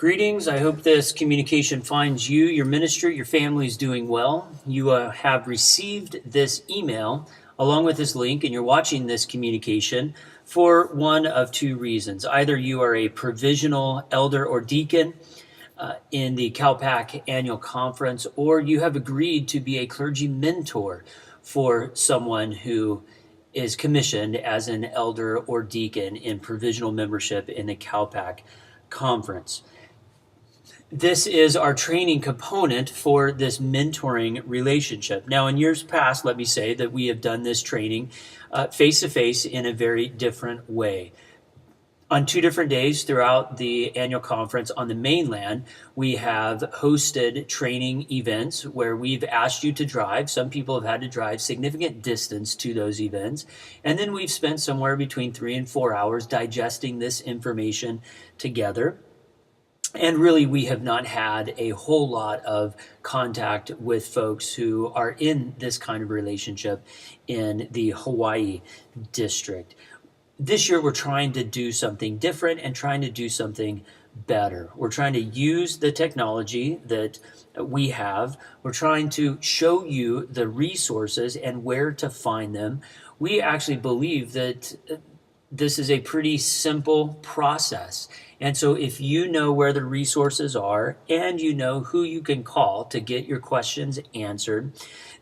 Greetings. I hope this communication finds you, your ministry, your family is doing well. You have received this email along with this link, and you're watching this communication for one of two reasons. Either you are a provisional elder or deacon in the Cal-Pac annual conference, or you have agreed to be a clergy mentor for someone who is commissioned as an elder or deacon in provisional membership in the Cal-Pac conference. This is our training component for this mentoring relationship. Now, in years past, let me say that we have done this training face-to-face in a very different way. On 2 different days throughout the annual conference on the mainland, we have hosted training events where we've asked you to drive. Some people have had to drive significant distance to those events. And then we've spent somewhere between 3 and 4 hours digesting this information together. And really, we have not had a whole lot of contact with folks who are in this kind of relationship in the Hawaii district. This year, we're trying to do something different and trying to do something better. We're trying to use the technology that we have. We're trying to show you the resources and where to find them. We actually believe that this is a pretty simple process. And so if you know where the resources are and you know who you can call to get your questions answered,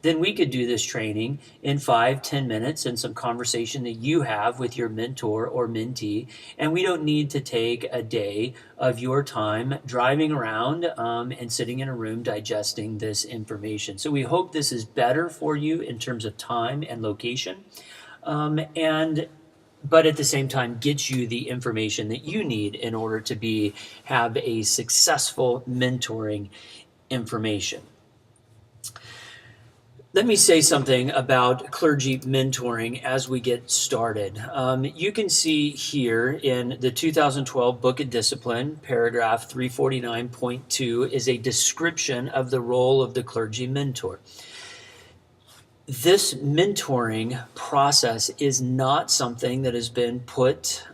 then we could do this training in 5-10 minutes and some conversation that you have with your mentor or mentee. And we don't need to take a day of your time driving around and sitting in a room digesting this information. So we hope this is better for you in terms of time and location. But at the same time gets you the information that you need in order to have a successful mentoring information. Let me say something about clergy mentoring as we get started. You can see here in the 2012 Book of Discipline, paragraph 349.2 is a description of the role of the clergy mentor. This mentoring process is not something that has been put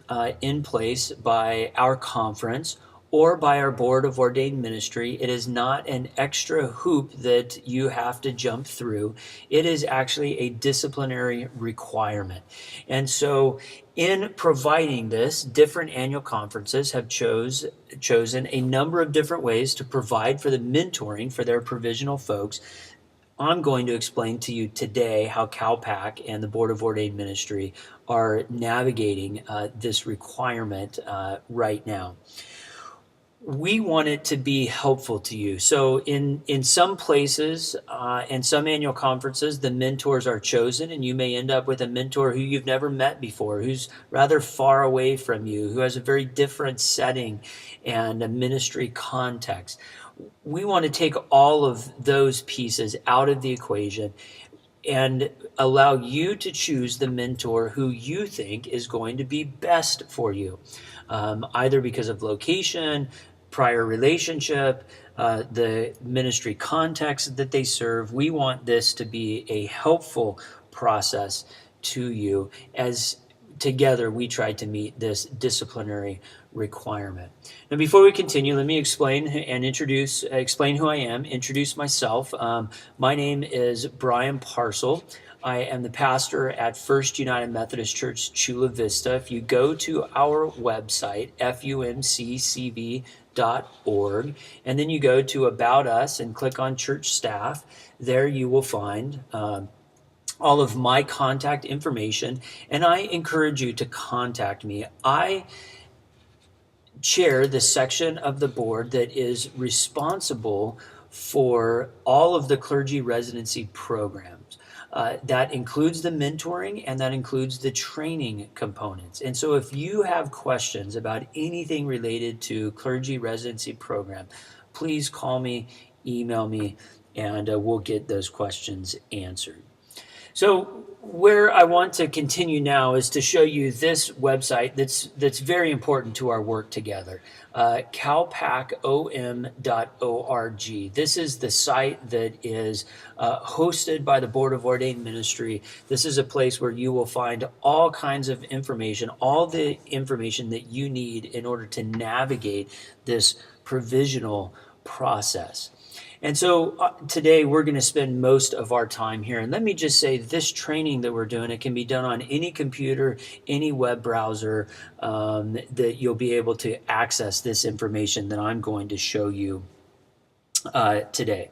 in place by our conference or by our Board of Ordained Ministry. It is not an extra hoop that you have to jump through. It is actually a disciplinary requirement. And so in providing this, different annual conferences have chosen a number of different ways to provide for the mentoring for their provisional folks. I'm going to explain to you today how CalPac and the Board of Ordained Ministry are navigating this requirement right now. We want it to be helpful to you. So in some places and some annual conferences, the mentors are chosen, and you may end up with a mentor who you've never met before, who's rather far away from you, who has a very different setting and a ministry context. We want to take all of those pieces out of the equation and allow you to choose the mentor who you think is going to be best for you, either because of location, prior relationship, the ministry context that they serve. We want this to be a helpful process to you as together we try to meet this disciplinary requirement. Now, before we continue, let me explain who I am, introduce myself. My name is Brian Parcel. I am the pastor at First United Methodist Church, Chula Vista. If you go to our website, fumccv.org, and then you go to About Us and click on Church Staff, there you will find all of my contact information, and I encourage you to contact me. I chair the section of the board that is responsible for all of the clergy residency programs. That includes the mentoring and that includes the training components. And so if you have questions about anything related to clergy residency program, please call me, email me, and we'll get those questions answered. So where I want to continue now is to show you this website that's very important to our work together. CalPacOM.org. This is the site that is hosted by the Board of Ordained Ministry. This is a place where you will find all kinds of information, all the information that you need in order to navigate this provisional process. And so today we're going to spend most of our time here. And let me just say, this training that we're doing, it can be done on any computer, any web browser, that you'll be able to access this information that I'm going to show you today.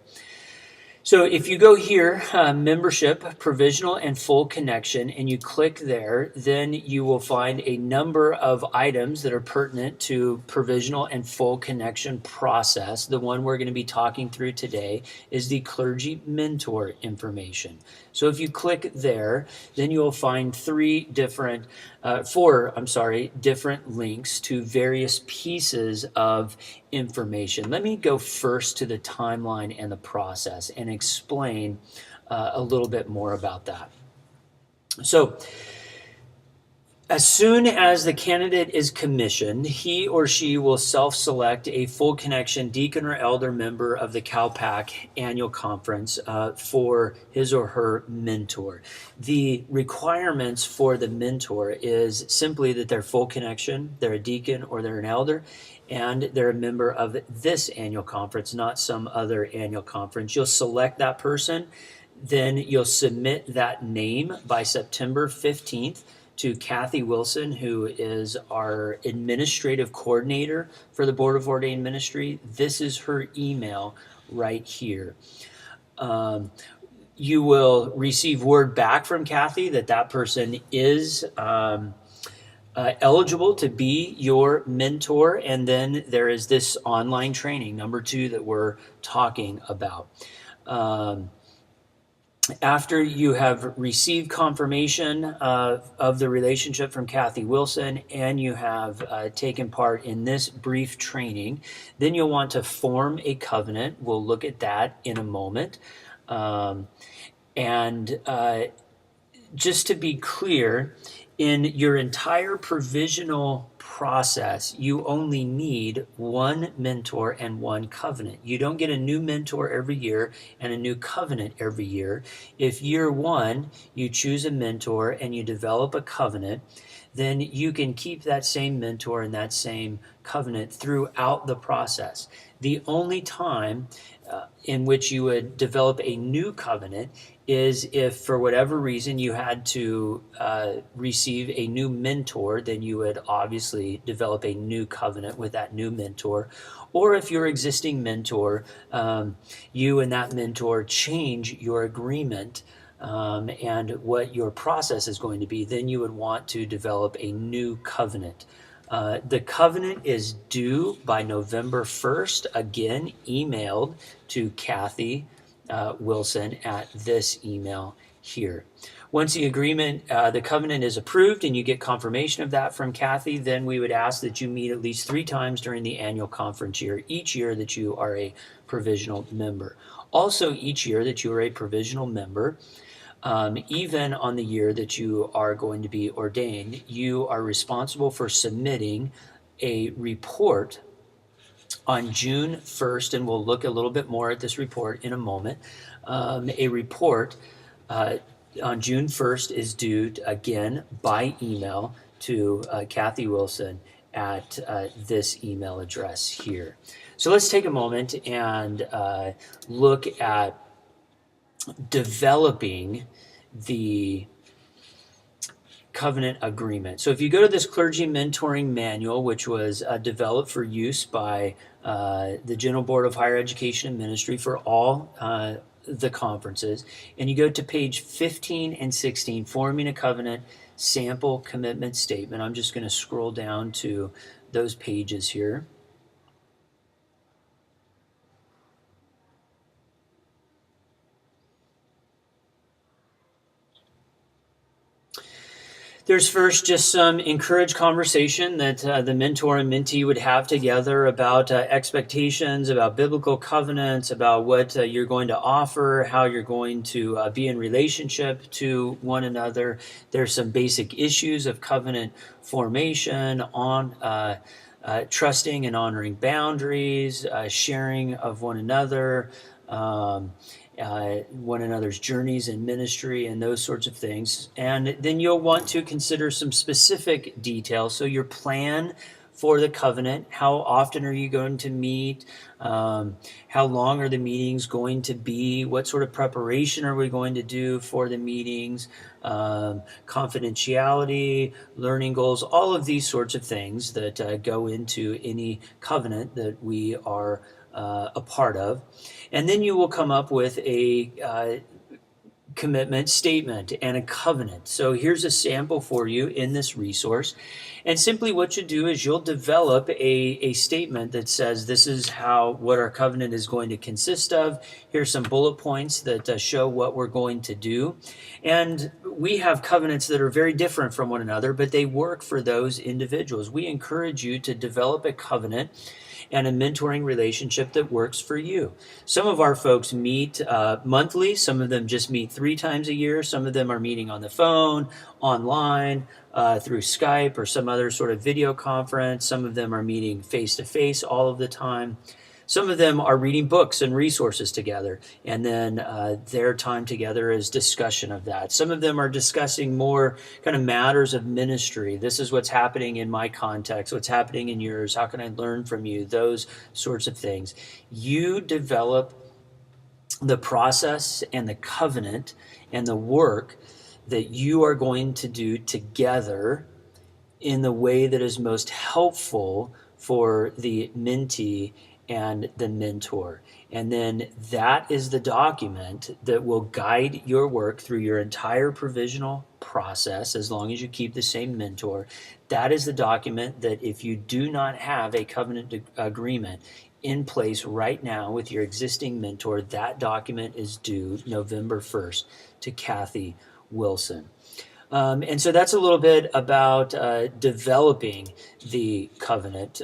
So if you go here, membership, provisional and full connection, and you click there, then you will find a number of items that are pertinent to provisional and full connection process. The one we're going to be talking through today is the clergy mentor information. So if you click there, then you will find four different links to various pieces of information. Let me go first to the timeline and the process and explain a little bit more about that. So, as soon as the candidate is commissioned, he or she will self-select a full connection deacon or elder member of the Cal-Pac annual conference for his or her mentor. The requirements for the mentor is simply that they're full connection, they're a deacon or they're an elder, and they're a member of this annual conference, not some other annual conference. You'll select that person, then you'll submit that name by September 15th to Kathy Wilson, who is our administrative coordinator for the Board of Ordained Ministry. This is her email right here. You will receive word back from Kathy that person is eligible to be your mentor, and then there is this online training, number 2, that we're talking about. After you have received confirmation of the relationship from Kathy Wilson and you have taken part in this brief training, then you'll want to form a covenant. We'll look at that in a moment. Just to be clear, in your entire provisional process, you only need one mentor and one covenant. You don't get a new mentor every year and a new covenant every year. If year 1, you choose a mentor and you develop a covenant, then you can keep that same mentor and that same covenant throughout the process. The only time in which you would develop a new covenant is if, for whatever reason, you had to receive a new mentor, then you would obviously develop a new covenant with that new mentor. Or if your existing mentor, you and that mentor change your agreement and what your process is going to be, then you would want to develop a new covenant. The covenant is due by November 1st, again, emailed to Kathy Wilson at this email here. Once the agreement, the covenant is approved and you get confirmation of that from Kathy, then we would ask that you meet at least 3 times during the annual conference year, each year that you are a provisional member. Also, each year that you are a provisional member, even on the year that you are going to be ordained, you are responsible for submitting a report on June 1st, and we'll look a little bit more at this report in a moment. A report on June 1st is due, again, by email to Kathy Wilson at this email address here. So let's take a moment and look at developing the covenant agreement. So if you go to this clergy mentoring manual, which was developed for use by the General Board of Higher Education and Ministry for all the conferences, and you go to page 15 and 16, forming a covenant sample commitment statement. I'm just going to scroll down to those pages here. There's first just some encouraged conversation that the mentor and mentee would have together about expectations, about biblical covenants, about what you're going to offer, how you're going to be in relationship to one another. There's some basic issues of covenant formation on trusting and honoring boundaries, sharing of one another. One another's journeys in ministry and those sorts of things. And then you'll want to consider some specific details. So your plan for the covenant, how often are you going to meet? How long are the meetings going to be? What sort of preparation are we going to do for the meetings? Confidentiality, learning goals, all of these sorts of things that go into any covenant that we are a part of. And then you will come up with a commitment statement and a covenant. So here's a sample for you in this resource. And simply what you do is you'll develop a statement that says this is what our covenant is going to consist of. Here's some bullet points that show what we're going to do. And we have covenants that are very different from one another, but they work for those individuals. We encourage you to develop a covenant and a mentoring relationship that works for you. Some of our folks meet monthly. Some of them just meet 3 times a year. Some of them are meeting on the phone, online, through Skype or some other sort of video conference. Some of them are meeting face-to-face all of the time. Some of them are reading books and resources together, and then their time together is discussion of that. Some of them are discussing more kind of matters of ministry. This is what's happening in my context, what's happening in yours, how can I learn from you, those sorts of things. You develop the process and the covenant and the work that you are going to do together in the way that is most helpful for the mentee and the mentor. And then that is the document that will guide your work through your entire provisional process, as long as you keep the same mentor. That is the document that if you do not have a covenant agreement in place right now with your existing mentor, that document is due November 1st to Kathy Wilson. And so that's a little bit about developing the covenant.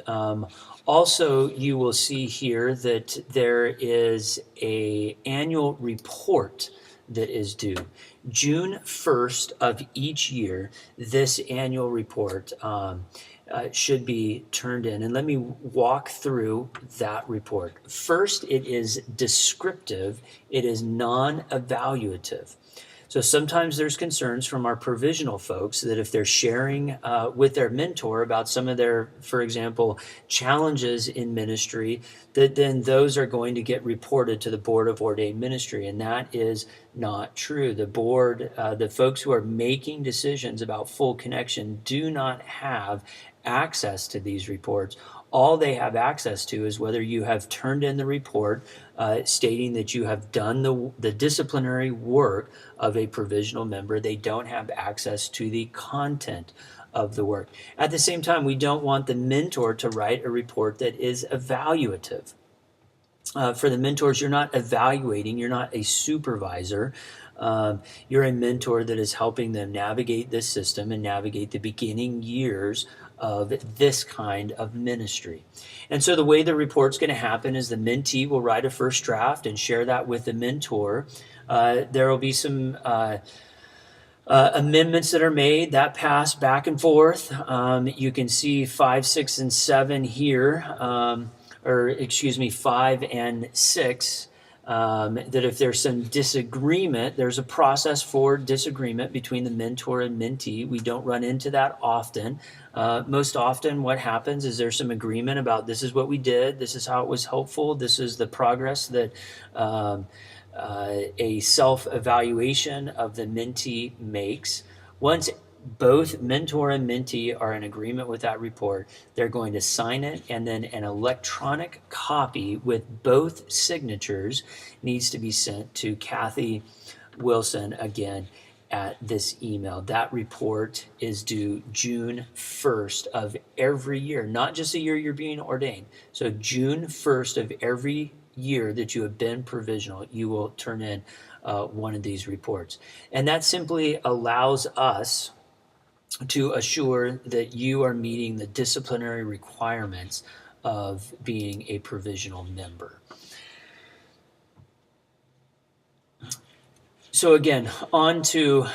Also, you will see here that there is an annual report that is due. June 1st of each year, this annual report should be turned in. And let me walk through that report. First, it is descriptive. It is non-evaluative. So sometimes there's concerns from our provisional folks that if they're sharing with their mentor about some of their, for example, challenges in ministry, that then those are going to get reported to the Board of Ordained Ministry. And that is not true. The board, the folks who are making decisions about full connection do not have access to these reports. All they have access to is whether you have turned in the report stating that you have done the disciplinary work of a provisional member. They don't have access to the content of the work. At the same time, we don't want the mentor to write a report that is evaluative. For the mentors, you're not evaluating, you're not a supervisor. You're a mentor that is helping them navigate this system and navigate the beginning years of this kind of ministry. And so the way the report's going to happen is the mentee will write a first draft and share that with the mentor. There will be some amendments that are made that pass back and forth. You can see 5, 6, and 7 here, 5 and 6. That if there's some disagreement, there's a process for disagreement between the mentor and mentee. We don't run into that often. Most often what happens is there's some agreement about this is what we did, this is how it was helpful, this is the progress that a self-evaluation of the mentee makes. Once both mentor and mentee are in agreement with that report, they're going to sign it, and then an electronic copy with both signatures needs to be sent to Kathy Wilson again at this email. That report is due June 1st of every year, not just a year you're being ordained. So June 1st of every year that you have been provisional, you will turn in one of these reports. And that simply allows us to assure that you are meeting the disciplinary requirements of being a provisional member. So again, on to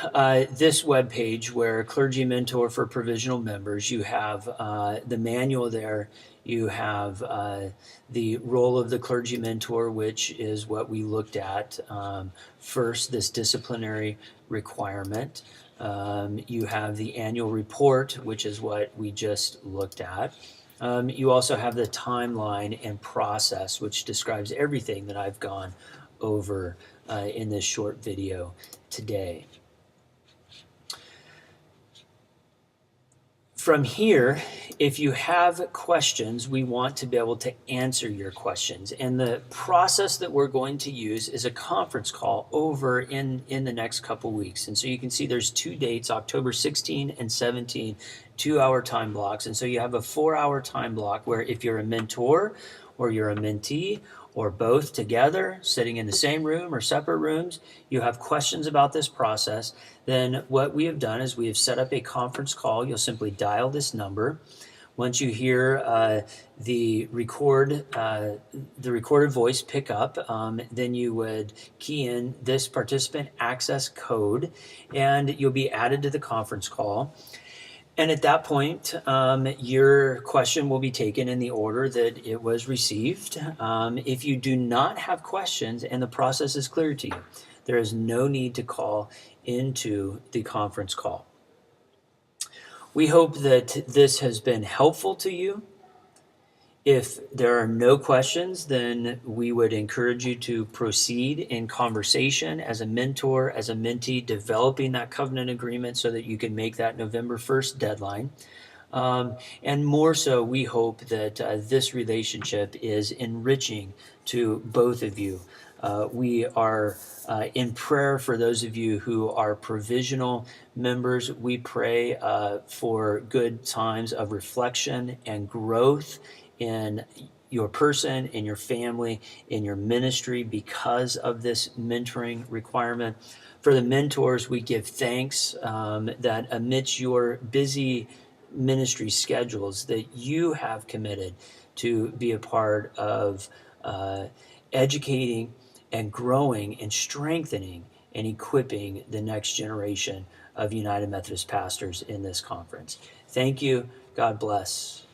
this webpage where Clergy Mentor for Provisional Members, you have the manual there. You have the role of the clergy mentor, which is what we looked at first, this disciplinary requirement. You have the annual report, which is what we just looked at. You also have the timeline and process, which describes everything that I've gone over in this short video today. From here, if you have questions, we want to be able to answer your questions. And the process that we're going to use is a conference call over in the next couple weeks. And so you can see there's 2 dates, October 16 and 17, 2-hour time blocks. And so you have a 4-hour time block where if you're a mentor or you're a mentee or both together, sitting in the same room or separate rooms, you have questions about this process, then what we have done is we have set up a conference call. You'll simply dial this number. Once you hear the recorded voice pick up, then you would key in this participant access code, and you'll be added to the conference call. And at that point, your question will be taken in the order that it was received. If you do not have questions and the process is clear to you, there is no need to call into the conference call. We hope that this has been helpful to you. If there are no questions, then we would encourage you to proceed in conversation as a mentor, as a mentee, developing that covenant agreement so that you can make that November 1st deadline. And more so, we hope that this relationship is enriching to both of you. We are in prayer for those of you who are provisional members. We pray for good times of reflection and growth in your person, in your family, in your ministry because of this mentoring requirement. For the mentors, we give thanks that amidst your busy ministry schedules that you have committed to be a part of educating and growing and strengthening and equipping the next generation of United Methodist pastors in this conference. Thank you. God bless.